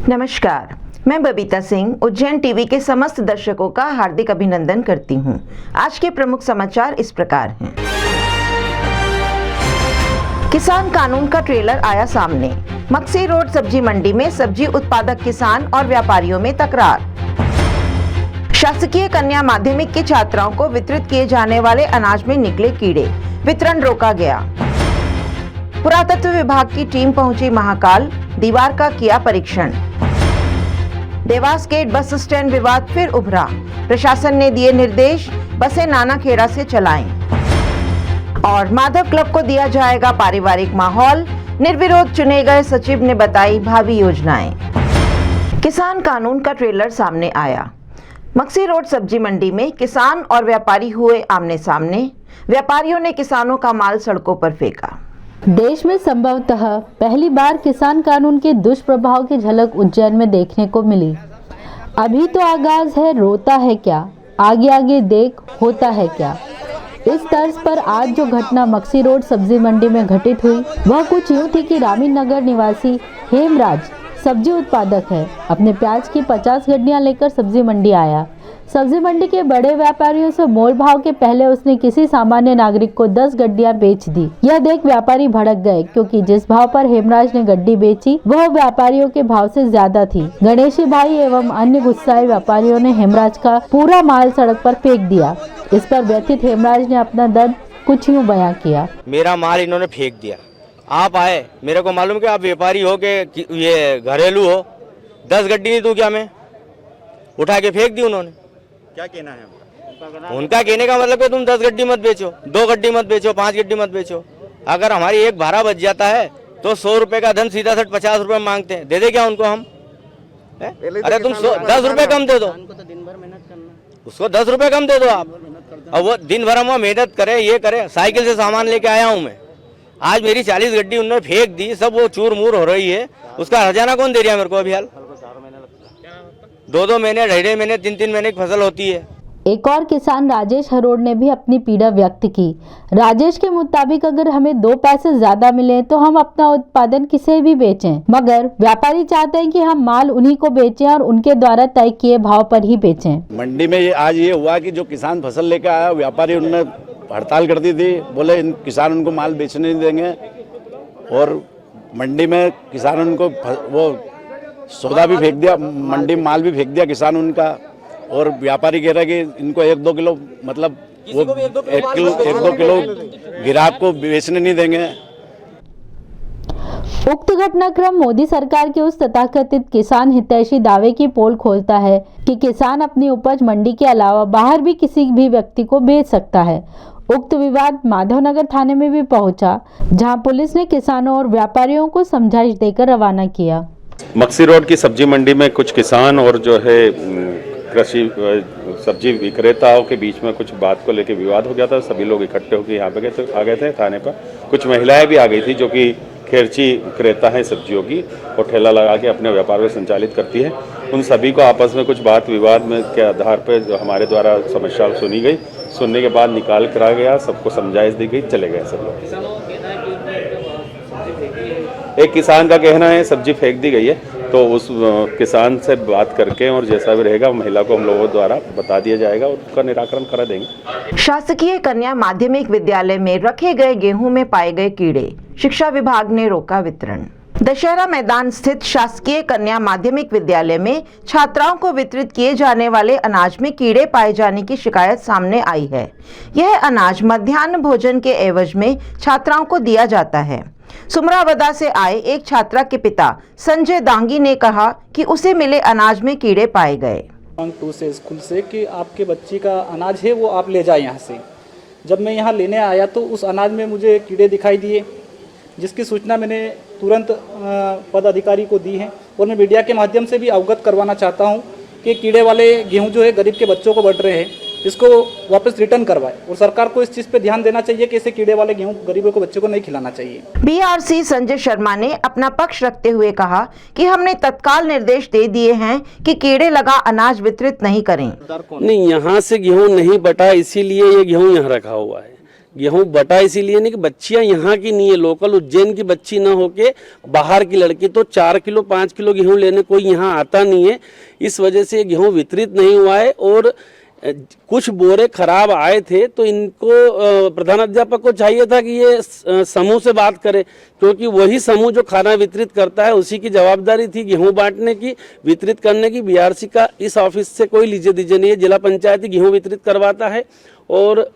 नमस्कार, मैं बबीता सिंह उज्जैन टीवी के समस्त दर्शकों का हार्दिक अभिनंदन करती हूं। आज के प्रमुख समाचार इस प्रकार हैं। किसान कानून का ट्रेलर आया सामने। मक्सी रोड सब्जी मंडी में सब्जी उत्पादक किसान और व्यापारियों में तकरार। शासकीय कन्या माध्यमिक की छात्राओं को वितरित किए जाने वाले अनाज में निकले कीड़े, वितरण रोका गया। पुरातत्व विभाग की टीम पहुंची महाकाल, दीवार का किया परीक्षण। देवास गेट बस स्टैंड विवाद फिर उभरा, प्रशासन ने दिए निर्देश, बसें नानाखेड़ा से चलाएं। और माधव क्लब को दिया जाएगा पारिवारिक माहौल, निर्विरोध चुने गए सचिव ने बताई भावी योजनाएं। किसान कानून का ट्रेलर सामने आया। मक्सी रोड सब्जी मंडी में किसान और व्यापारी हुए आमने सामने। व्यापारियों ने किसानों का माल सड़कों पर फेंका। देश में संभवतः पहली बार किसान कानून के दुष्प्रभाव की झलक उज्जैन में देखने को मिली। अभी तो आगाज है, रोता है क्या, आगे आगे देख होता है क्या। इस तर्ज पर आज जो घटना मक्सी रोड सब्जी मंडी में घटित हुई वह कुछ यूं थी कि रामीन नगर निवासी हेमराज सब्जी उत्पादक है। अपने प्याज की 50 गड्डियां लेकर सब्जी मंडी आया। सब्जी मंडी के बड़े व्यापारियों से मोल भाव के पहले उसने किसी सामान्य नागरिक को 10 गड्डियां बेच दी। यह देख व्यापारी भड़क गए क्योंकि जिस भाव पर हेमराज ने गड्डी बेची वह व्यापारियों के भाव से ज्यादा थी। गणेशी भाई एवं अन्य गुस्साए व्यापारियों ने हेमराज का पूरा माल सड़क पर फेंक दिया। इस पर व्यथित हेमराज ने अपना दर्द कुछ यूँ बयां किया। मेरा माल इन्होंने फेंक दिया। आप आए, मेरे को मालूम कि आप व्यापारी हो के ये घरेलू हो, 10 गड्डी नहीं दूं क्या मैं? उठा के फेंक दी उन्होंने। क्या कहना है उनका कहने का मतलब कि तुम 10 गड्डी मत बेचो, 2 गड्डी मत बेचो, 5 गड्डी मत बेचो। अगर हमारी एक भाड़ा बच जाता है तो 100 रुपए का धन सीधा 50 रुपए मांगते हैं। दे दे क्या उनको हम? अरे तुम 10 रुपए कम दे दो, उसको 10 रुपए कम दे दो आप। और वो दिन भर हम मेहनत करे, ये करे। साइकिल से सामान लेके आया हूँ मैं, आज मेरी 40 गड्डी उन्होंने फेंक दी, सब वो चूर मूर हो रही है। उसका हर्जाना कौन दे रहा है मेरे को? अभी हाल 2-2 महीने, 2.5 महीने, 3-3 महीने की फसल होती है। एक और किसान राजेश हरोड़ ने भी अपनी पीड़ा व्यक्त की। राजेश के मुताबिक अगर हमें 2 पैसे ज्यादा मिले तो हम अपना उत्पादन किसे भी बेचें, मगर व्यापारी चाहते हैं कि हम माल उन्हीं को बेचें और उनके द्वारा तय किए भाव पर ही बेचें। मंडी में आज ये हुआ कि जो किसान फसल लेकर आया, व्यापारी उन्होंने हड़ताल कर दी थी, बोले किसान उनको माल बेचने नहीं देंगे। और मंडी में किसान उनको वो सौदा भी फेंक दिया, मंडी में माल भी फेंक दिया किसान उनका। और व्यापारी कह रहा है कि इनको 1-2 किलो मतलब वो 1-2 किलो ग्राहक को बेचने नहीं देंगे। उक्त घटनाक्रम मोदी सरकार के उस तथाकथित किसान हितैषी दावे की पोल खोलता है कि किसान अपनी उपज मंडी के अलावा बाहर भी किसी भी व्यक्ति को बेच सकता है। उक्त विवाद माधवनगर थाने में भी पहुंचा, जहां पुलिस ने किसानों और व्यापारियों को समझाइश देकर रवाना किया। मक्सी रोड की सब्जी मंडी में कुछ किसान और जो है कृषि सब्जी विक्रेताओं के बीच में कुछ बात को लेकर विवाद हो गया था। सभी लोग इकट्ठे होकर यहाँ पे आ गए थे थाने पर। कुछ महिलाएं भी आ गई थी जो कि खेरची क्रेता है सब्जियों की और ठेला लगा के अपने व्यापार को संचालित करती है। उन सभी को आपस में कुछ बात विवाद में के आधार पर जो हमारे द्वारा समस्या सुनी गई, सुनने के बाद निकाल करा गया, सबको समझाइश दी गई, चले गए सब लोग। एक किसान का कहना है सब्जी फेंक दी गई है, तो उस किसान से बात करके और जैसा भी रहेगा महिला को हम लोगों द्वारा बता दिया जाएगा और उसका निराकरण करा देंगे। शासकीय कन्या माध्यमिक विद्यालय में रखे गए गेहूं में पाए गए कीड़े, शिक्षा विभाग ने रोका वितरण। दशहरा मैदान स्थित शासकीय कन्या माध्यमिक विद्यालय में छात्राओं को वितरित किए जाने वाले अनाज में कीड़े पाए जाने की शिकायत सामने आई है। यह अनाज मध्याह्न भोजन के एवज में छात्राओं को दिया जाता है। सुमरावदा से आए एक छात्रा के पिता संजय दांगी ने कहा कि उसे मिले अनाज में कीड़े पाए गए। 2 से स्कूल से कि आपके बच्ची का अनाज है वो आप ले जाए यहाँ से। जब मैं यहाँ लेने आया तो उस अनाज में मुझे कीड़े दिखाई दिए, जिसकी सूचना मैंने तुरंत पद अधिकारी को दी है। और मैं मीडिया के माध्यम से भी अवगत करवाना चाहता हूँ कि कीड़े वाले गेहूँ जो है गरीब के बच्चों को बढ़ रहे हैं, इसको वापस रिटर्न करवाए। और सरकार को इस चीज़ पे ध्यान देना चाहिए कि ऐसे कीड़े वाले गेहूं गरीबों को बच्चों को नहीं खिलाना चाहिए। बीआरसी संजय शर्मा ने अपना पक्ष रखते हुए कहा कि हमने तत्काल निर्देश दे दिए हैं कि कीड़े लगा अनाज वितरित नहीं करें। नहीं, यहाँ से गेहूं नहीं बटा, इसीलिए ये गेहूं यहाँ रखा हुआ है। गेहूं बटा इसीलिए नहीं कि बच्चियां यहाँ की नहीं है, लोकल उज्जैन की बच्ची ना होके बाहर की लड़की, तो 4 किलो 5 किलो गेहूं लेने कोई यहाँ आता नहीं है। इस वजह से गेहूं वितरित नहीं हुआ है और कुछ बोरे खराब आए थे, तो इनको प्रधानाध्यापक को चाहिए था कि ये समूह से बात करे, क्योंकि वही समूह जो खाना वितरित करता है उसी की जवाबदारी थी गेहूं बांटने की, वितरित करने की। बीआरसी का इस ऑफिस से कोई लीजिए दीजिए नहीं है, जिला पंचायत ही गेहूं वितरित करवाता है और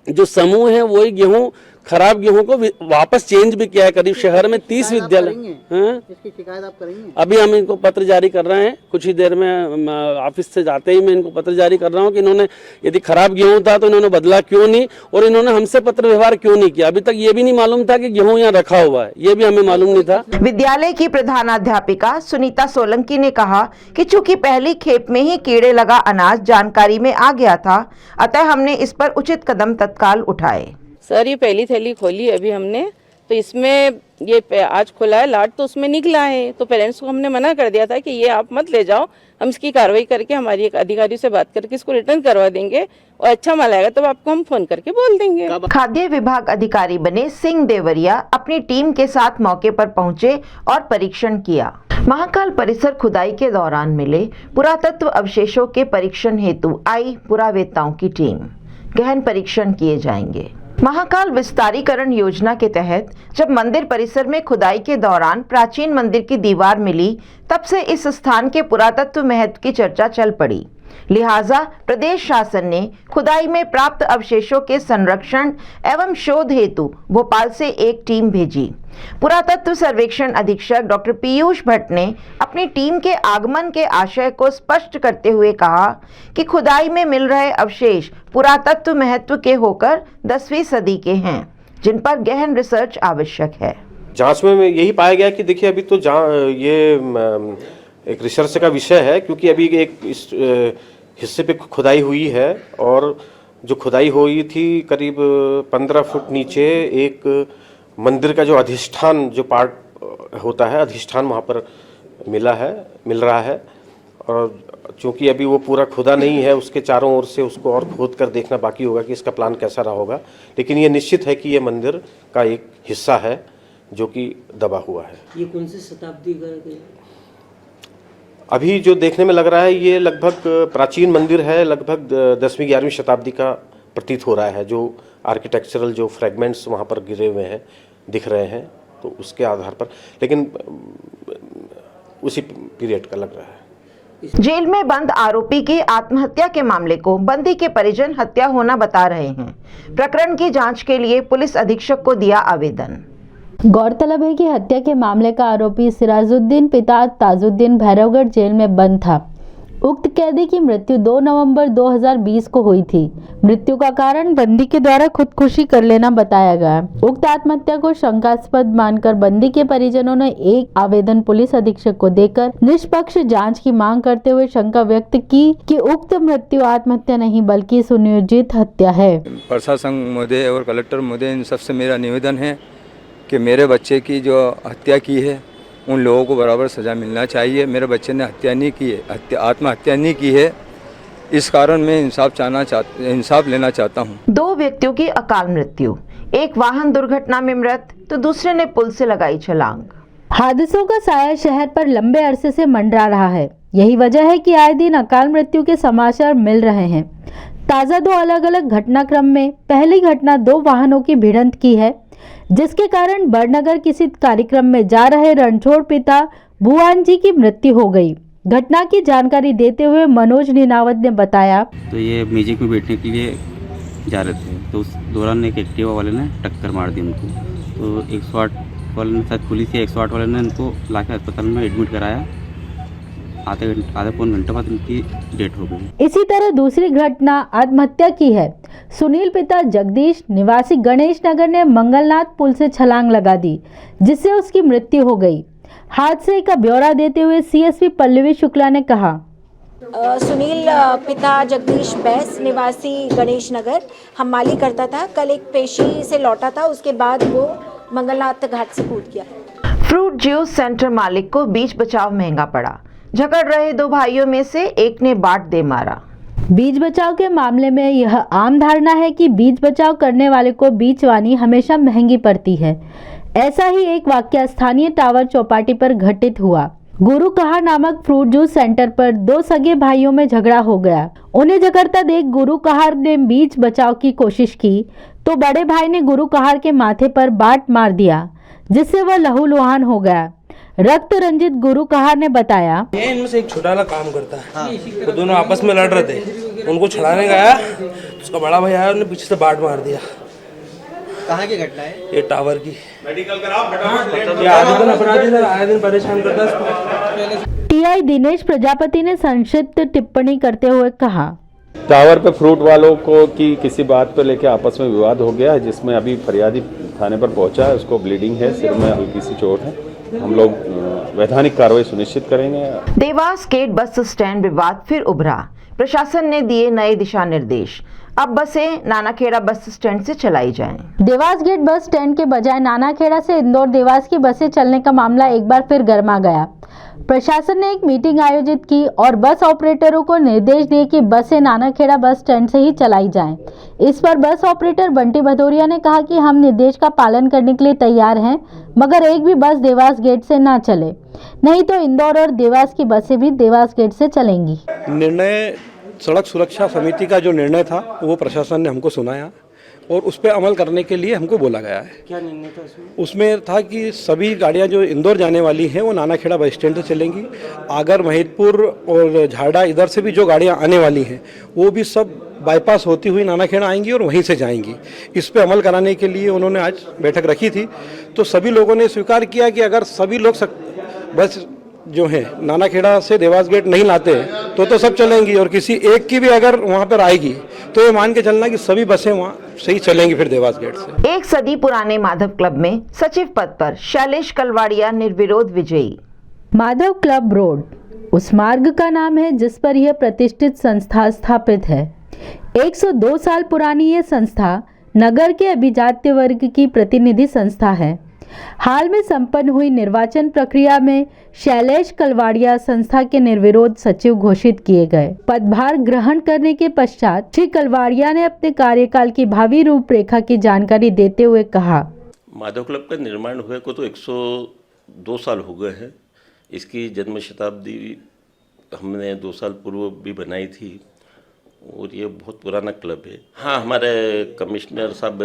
जो समूह है वही गेहूं, खराब गेहूं को वापस चेंज भी किया है। करीब शहर में 30 विद्यालय। इसकी शिकायत आप करेंगे? अभी हम इनको पत्र जारी कर रहे हैं, कुछ ही देर में ऑफिस से जाते ही मैं इनको पत्र जारी कर रहा हूं कि इन्होंने यदि खराब गेहूं था तो इन्होंने बदला क्यों नहीं और इन्होंने हमसे पत्र व्यवहार क्यों नहीं किया। अभी तक ये भी नहीं मालूम था कि गेहूं यहाँ रखा हुआ है, ये भी हमें मालूम नहीं था। विद्यालय की प्रधानाध्यापिका सुनीता सोलंकी ने कहा कि चूंकि पहली खेप में ही कीड़े लगा अनाज जानकारी में आ गया था, अतः हमने इस पर उचित कदम तत्काल उठाए। सर ये पहली थैली खोली अभी हमने, तो इसमें ये आज खुला है लाट, तो उसमें निकला है, तो पेरेंट्स को हमने मना कर दिया था कि ये आप मत ले जाओ, हम इसकी कार्रवाई करके हमारी एक अधिकारी से बात करके इसको रिटर्न करवा देंगे और अच्छा माल आएगा तब आपको हम फोन करके बोल देंगे। खाद्य विभाग अधिकारी बने सिंह देवरिया अपनी टीम के साथ मौके पर पहुंचे और परीक्षण किया। महाकाल परिसर खुदाई के दौरान मिले पुरातत्व अवशेषों के परीक्षण हेतु आई पुरावेत्ताओं की टीम। गहन परीक्षण किए जाएंगे। महाकाल विस्तारीकरण योजना के तहत जब मंदिर परिसर में खुदाई के दौरान प्राचीन मंदिर की दीवार मिली, तब से इस स्थान के पुरातत्व महत्व की चर्चा चल पड़ी। लिहाजा प्रदेश शासन ने खुदाई में प्राप्त अवशेषों के संरक्षण एवं शोध हेतु भोपाल से एक टीम भेजी। पुरातत्व सर्वेक्षण अधीक्षक डॉक्टर पीयूष भट्ट ने अपनी टीम के आगमन के आशय को स्पष्ट करते हुए कहा कि खुदाई में मिल रहे अवशेष पुरातत्व महत्व के होकर 10वीं सदी के हैं, जिन पर गहन रिसर्च आवश्यक है। जांच में यही पाया गया कि देखिए अभी तो ये एक रिसर्च का विषय है, क्योंकि अभी एक इस हिस्से पे खुदाई हुई है और जो खुदाई हुई थी करीब 15 फुट नीचे एक मंदिर का जो अधिष्ठान जो पार्ट होता है, अधिष्ठान वहाँ पर मिल रहा है और चूँकि अभी वो पूरा खुदा नहीं है, उसके चारों ओर से उसको और खोद कर देखना बाकी होगा कि इसका प्लान कैसा रहा होगा, लेकिन ये निश्चित है कि ये मंदिर का एक हिस्सा है जो कि दबा हुआ है। ये कौन सी शताब्दी का? अभी जो देखने में लग रहा है ये लगभग प्राचीन मंदिर है, लगभग 10वीं 11वीं शताब्दी का प्रतीत हो रहा है। जो आर्किटेक्चरल जो फ्रेगमेंट्स वहाँ पर गिरे हुए हैं दिख रहे हैं, तो उसके आधार पर, लेकिन उसी पीरियड का लग रहा है। जेल में बंद आरोपी की आत्महत्या के मामले को बंदी के परिजन हत्या होना बता रहे हैं। प्रकरण की जांच के लिए पुलिस अधीक्षक को दिया आवेदन। गौरतलब है कि हत्या के मामले का आरोपी सिराजुद्दीन पिता ताजुद्दीन भैरवगढ़ जेल में बंद था। उक्त कैदी की मृत्यु 2 नवंबर 2020 को हुई थी। मृत्यु का कारण बंदी के द्वारा खुदकुशी कर लेना बताया गया। उक्त आत्महत्या को शंकास्पद मानकर बंदी के परिजनों ने एक आवेदन पुलिस अधीक्षक को देकर निष्पक्ष जांच की मांग करते हुए शंका व्यक्त की कि उक्त मृत्यु आत्महत्या नहीं बल्कि सुनियोजित हत्या है। प्रशासन महोदय और कलेक्टर महोदय इन सबसे मेरा निवेदन है कि मेरे बच्चे की जो हत्या की है उन लोगों को बराबर सज़ा मिलना चाहिए। मेरे बच्चे ने हत्या नहीं की है, आत्महत्या नहीं की है, इस कारण मैं इंसाफ लेना चाहता हूँ। 2 व्यक्तियों की अकाल मृत्यु, एक वाहन दुर्घटना में मृत तो दूसरे ने पुल से लगाई छलांग। हादसों का साया शहर पर लंबे अरसे से मंडरा रहा है। यही वजह है कि आए दिन अकाल मृत्यु के समाचार मिल रहे हैं। ताज़ा 2 अलग अलग घटनाक्रम में पहली घटना 2 वाहनों की भिड़ंत की है, जिसके कारण बड़नगर किसी कार्यक्रम में जा रहे रणछोड़ पिता भुवन जी की मृत्यु हो गई। घटना की जानकारी देते हुए मनोज नीनावत ने बताया, तो ये म्यूजिक में बैठने के लिए जा रहे थे, तो उस दौरान एक एक्टिवा वाले ने टक्कर मार दी उनको। तो 108 वाले ने, शायद पुलिस या 108 वाले ने उनको लाके अस्पताल में एडमिट कराया। आधे पौन घंटे बाद उनकी डेथ हो गई। इसी तरह दूसरी घटना आत्महत्या की है। सुनील पिता जगदीश निवासी गणेश नगर ने मंगलनाथ पुल से छलांग लगा दी, जिससे उसकी मृत्यु हो गई। हादसे का ब्यौरा देते हुए सीएसपी पल्लवी शुक्ला ने कहा, सुनील पिता जगदीश बैस निवासी गणेश नगर हमाली करता था। कल एक पेशी से लौटा था, उसके बाद वो मंगलनाथ घाट से कूद गया। फ्रूट जूस सेंटर मालिक को बीच बचाव महंगा पड़ा। झगड़ रहे 2 भाइयों में से एक ने बाट दे मारा। बीज बचाव के मामले में यह आम धारणा है कि बीज बचाव करने वाले को बीजवानी हमेशा महंगी पड़ती है। ऐसा ही एक वाकया स्थानीय टावर चौपाटी पर घटित हुआ। गुरु कहार नामक फ्रूट जूस सेंटर पर दो सगे भाइयों में झगड़ा हो गया। उन्हें झगड़ता देख गुरु कहार ने बीज बचाव की कोशिश की तो बड़े भाई ने गुरु कहार के माथे पर बाट मार दिया, जिससे वह लहूलुहान हो गया। रक्त रंजित गुरु कहार ने बताया, ये इनमें से एक छोटा वाला काम करता है। तो दोनों आपस में लड़ रहे थे, उनको छड़ाने गया, उसका बड़ा भाई आया, उन्हें पीछे से बाट मार दिया। कहाँ की घटना है? ये टावर की। मेडिकल कराओ फटाफट। ये आधे दिन अपराधी ने आए दिन परेशान करता है। टीआई दिनेश प्रजापति ने संक्षिप्त टिप्पणी करते हुए कहा, टावर पे फ्रूट वालों को की किसी बात पर लेके आपस में विवाद हो गया है, जिसमें अभी फरियादी थाने पर पहुंचा है। उसको ब्लीडिंग है, सिर में हल्की सी चोट है। हम लोग वैधानिक कार्रवाई सुनिश्चित करेंगे। देवास गेट बस स्टैंड विवाद फिर उभरा। प्रशासन ने दिए नए दिशा निर्देश। अब बसें नानाखेड़ा बस स्टैंड से चलाई जाएं। देवास गेट बस स्टैंड के बजाय नानाखेड़ा से इंदौर देवास की बसें चलने का मामला एक बार फिर गर्मा गया। प्रशासन ने एक मीटिंग आयोजित की और बस ऑपरेटरों को निर्देश दिए कि बसें नानाखेड़ा बस स्टैंड से ही चलाई जाएं। इस पर बस ऑपरेटर बंटी भदौरिया ने कहा कि हम निर्देश का पालन करने के लिए तैयार हैं, मगर एक भी बस देवास गेट से ना चले, नहीं तो इंदौर और देवास की बसें भी देवास गेट से चलेंगी। निर्णय सड़क सुरक्षा समिति का जो निर्णय था वो प्रशासन ने हमको सुनाया और उस पर अमल करने के लिए हमको बोला गया है। क्या निर्णय था उसमें? उसमें था कि सभी गाड़ियां जो इंदौर जाने वाली हैं वो नानाखेड़ा बस स्टैंड से चलेंगी। आगर महिदपुर और झाड़ा इधर से भी जो गाड़ियां आने वाली हैं वो भी सब बाईपास होती हुई नानाखेड़ा आएंगी और वहीं से जाएंगी। इस पे अमल कराने के लिए उन्होंने आज बैठक रखी थी, तो सभी लोगों ने स्वीकार किया कि अगर सभी लोग बस जो है नानाखेड़ा से देवास गेट नहीं लाते तो सब चलेंगी, और किसी एक की भी अगर वहाँ पर आएगी तो ये मान के चलना कि सभी बसें वहाँ से ही चलेंगी फिर देवास गेट से। एक सदी पुराने माधव क्लब में सचिव पद पर शैलेश कलवाड़िया निर्विरोध विजयी। माधव क्लब रोड उस मार्ग का नाम है जिस पर यह प्रतिष्ठित संस्था स्थापित है। 102 साल पुरानी ये संस्था नगर के अभिजात्य वर्ग की प्रतिनिधि संस्था है। हाल में संपन्न हुई निर्वाचन प्रक्रिया में शैलेश कलवाड़िया संस्था के निर्विरोध सचिव घोषित किए गए। पदभार ग्रहण करने के पश्चात श्री कलवाड़िया ने अपने कार्यकाल की भावी रूपरेखा की जानकारी देते हुए कहा, माधव क्लब का निर्माण हुए को तो 102 साल हो गए हैं। इसकी जन्म शताब्दी हमने 2 साल पूर्व भी बनाई थी और ये बहुत पुराना क्लब है। हाँ, हमारे कमिश्नर साहब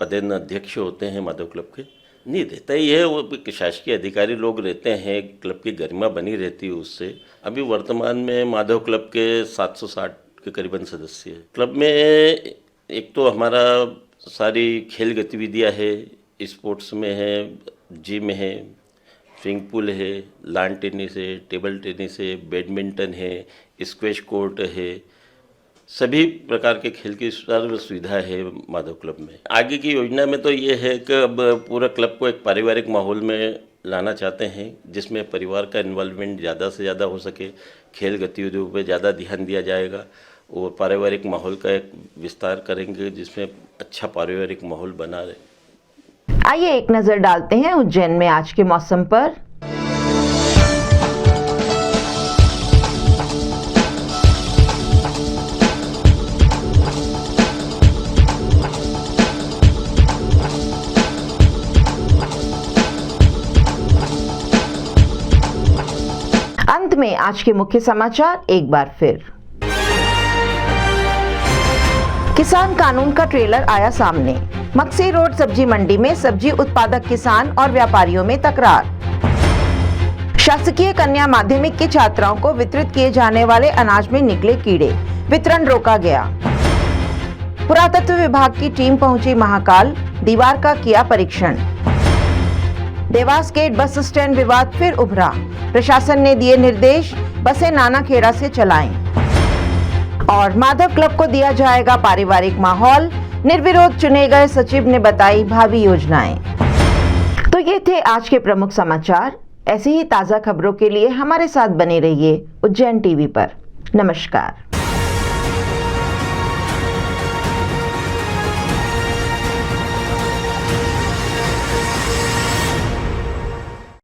पदेन अध्यक्ष होते हैं माधव क्लब के। नहीं देता ही है, वो शासकीय अधिकारी लोग रहते हैं, क्लब की गरिमा बनी रहती है उससे। अभी वर्तमान में माधव क्लब के 760 के करीबन सदस्य हैं। क्लब में एक तो हमारा सारी खेल गतिविधियां है, स्पोर्ट्स में है, जिम है, स्विमिंग पूल है, लॉन टेनिस है, टेबल टेनिस है, बैडमिंटन है, स्क्वैश कोर्ट है, सभी प्रकार के खेल की सर्व सुविधा है माधव क्लब में। आगे की योजना में तो ये है कि अब पूरा क्लब को एक पारिवारिक माहौल में लाना चाहते हैं, जिसमें परिवार का इन्वॉल्वमेंट ज़्यादा से ज़्यादा हो सके, खेल गतिविधियों पे ज़्यादा ध्यान दिया जाएगा और पारिवारिक माहौल का एक विस्तार करेंगे जिसमें अच्छा पारिवारिक माहौल बना रहे। आइए एक नज़र डालते हैं उज्जैन में आज के मौसम पर। अंत में आज के मुख्य समाचार एक बार फिर। किसान कानून का ट्रेलर आया सामने। मक्सी रोड सब्जी मंडी में सब्जी उत्पादक किसान और व्यापारियों में तकरार। शासकीय कन्या माध्यमिक की छात्राओं को वितरित किए जाने वाले अनाज में निकले कीड़े, वितरण रोका गया। पुरातत्व विभाग की टीम पहुंची महाकाल, दीवार का किया परीक्षण। देवास गेट बस स्टैंड विवाद फिर उभरा। प्रशासन ने दिए निर्देश, बसें नानाखेड़ा से चलाएं। और माधव क्लब को दिया जाएगा पारिवारिक माहौल, निर्विरोध चुने गए सचिव ने बताई भावी योजनाएं। तो ये थे आज के प्रमुख समाचार। ऐसी ही ताज़ा खबरों के लिए हमारे साथ बने रहिए उज्जैन टीवी पर। नमस्कार।